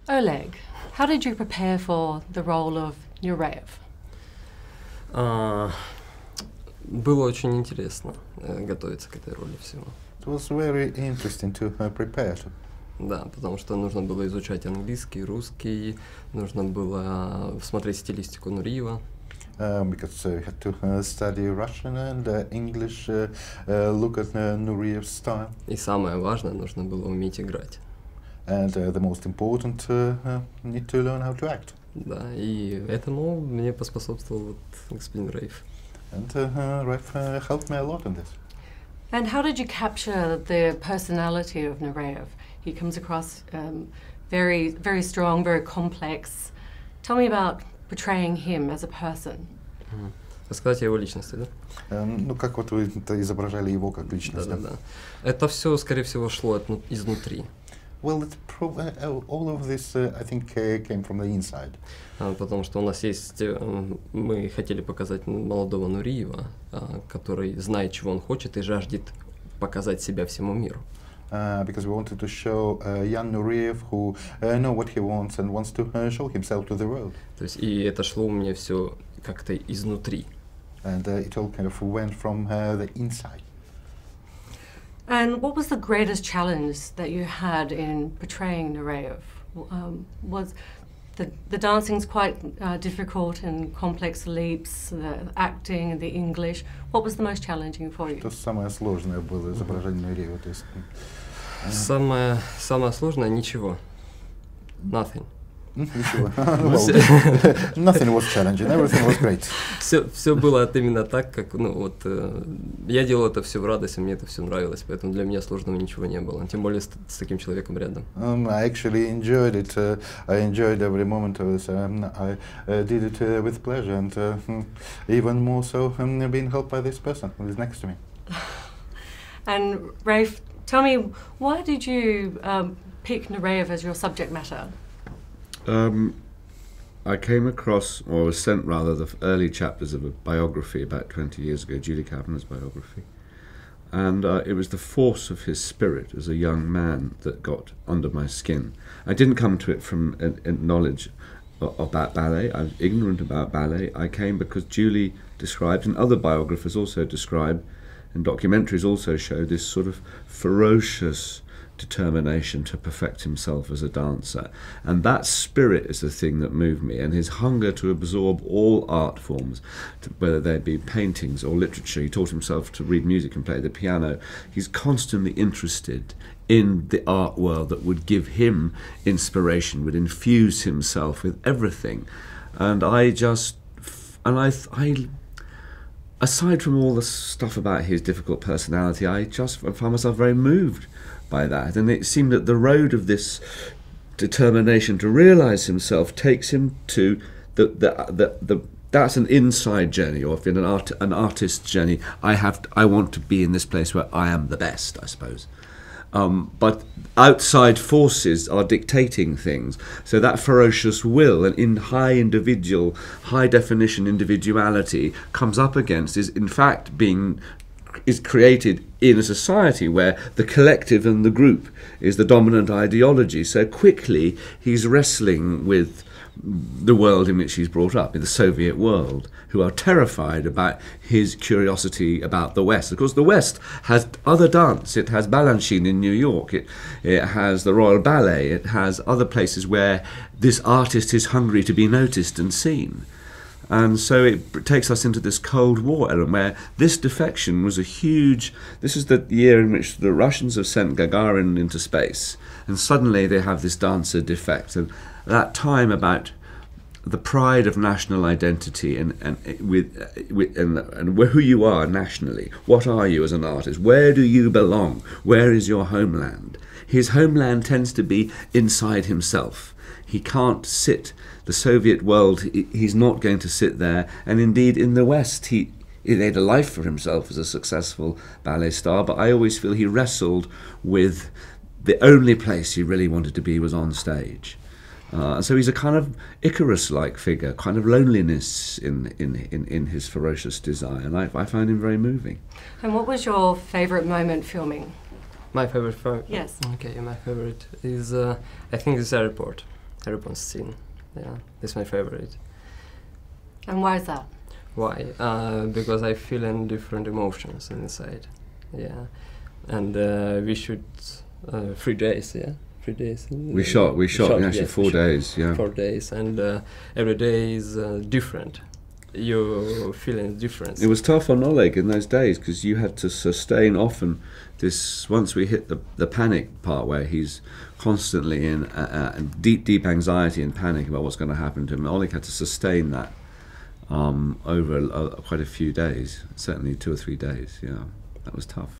Oleg, how did you prepare for the role of Nureyev? Было очень интересно готовиться к этой роли всего. It was very interesting to prepare. Да, потому что нужно было изучать английский, русский, нужно было смотреть стилистику Нуриева. Because we had to study Russian and English, look at Nureyev's style. И самое важное, нужно было уметь играть. And the most important, need to learn how to act. Да, и этому мне поспособствовал господин Рейф. And Ralph helped me a lot in this. And how did you capture the personality of Nureyev? He comes across very, very strong, very complex. Tell me about portraying him as a person. Рассказать о его личности, да? Ну, как вот вы изображали его как личность? Да. Это все, скорее всего, шло изнутри. Well, all of this, I think, came from the inside. Потому что у нас есть, мы хотели показать молодого Нуриева, который знает, чего он хочет и жаждет показать себя всему миру. Because we wanted to show young Nureyev who know what he wants and wants to show himself to the world. То есть, и это шло у меня все как-то изнутри. And it all kind of went from the inside. And what was the greatest challenge that you had in portraying Nureyev? Was the dancing's quite difficult and complex leaps, the acting and the English. What was the most challenging for you? Что самое сложное было изображение Нуреева? То есть, Самое сложное — ничего. Nothing. Ничего. Nothing was challenging, everything was great. Все было именно так, как, я делал это все в радости, мне это все нравилось, поэтому для меня сложного ничего не было, тем более с таким человеком рядом. I actually enjoyed it. I enjoyed every moment of this. I did it with pleasure, and even more so being helped by this person who is next to me. And Ralph, tell me, why did you pick Nureyev as your subject matter? I came across, or was sent rather, the early chapters of a biography about 20 years ago, Julie Kavanagh's biography. And it was the force of his spirit as a young man that got under my skin. I didn't come to it from knowledge about ballet. I was ignorant about ballet. I came because Julie described, and other biographers also describe, and documentaries also show, this sort of ferocious determination to perfect himself as a dancer, and that spirit is the thing that moved me, and his hunger to absorb all art forms, whether they be paintings or literature. He taught himself to read music and play the piano. He's constantly interested in the art world that would give him inspiration, would infuse himself with everything. And I aside from all the stuff about his difficult personality, I just found myself very moved by that, and it seemed that the road of this determination to realize himself takes him to that's an inside journey, or if in an artist's journey, I want to be in this place where I am the best, I suppose. But outside forces are dictating things, so that ferocious will and in high definition individuality comes up against is in fact is created in a society where the collective and the group is the dominant ideology. So quickly he's wrestling with the world in which he's brought up, in the Soviet world, who are terrified about his curiosity about the West. Of course, the West has other dance. It has Balanchine in New York. It has the Royal Ballet. It has other places where this artist is hungry to be noticed and seen. And so it takes us into this Cold War era where this defection was a huge... This is the year in which the Russians have sent Gagarin into space, and suddenly they have this dancer defect. And that time about the pride of national identity and who you are nationally. What are you as an artist? Where do you belong? Where is your homeland? His homeland tends to be inside himself. He can't sit. The Soviet world, he's not going to sit there. And indeed, in the West, he made a life for himself as a successful ballet star, but I always feel he wrestled with the only place he really wanted to be was on stage. And so he's a kind of Icarus-like figure, kind of loneliness in his ferocious desire, and I find him very moving. And what was your favourite moment filming? My favorite film? Yes. Okay, my favorite is, I think, this airport. Ribbons scene. Yeah, it's my favorite. And why is that? Why? Because I feel in different emotions inside. Yeah, and we shoot 3 days. Yeah, 3 days. We shot actually yes, 4 days. Yeah, 4 days, and every day is different. You feel a difference. it was tough on Oleg in those days because you had to sustain often this. Once we hit the panic part where he's constantly in deep anxiety and panic about what's going to happen to him, Oleg had to sustain that over quite a few days, certainly 2 or 3 days. Yeah, that was tough.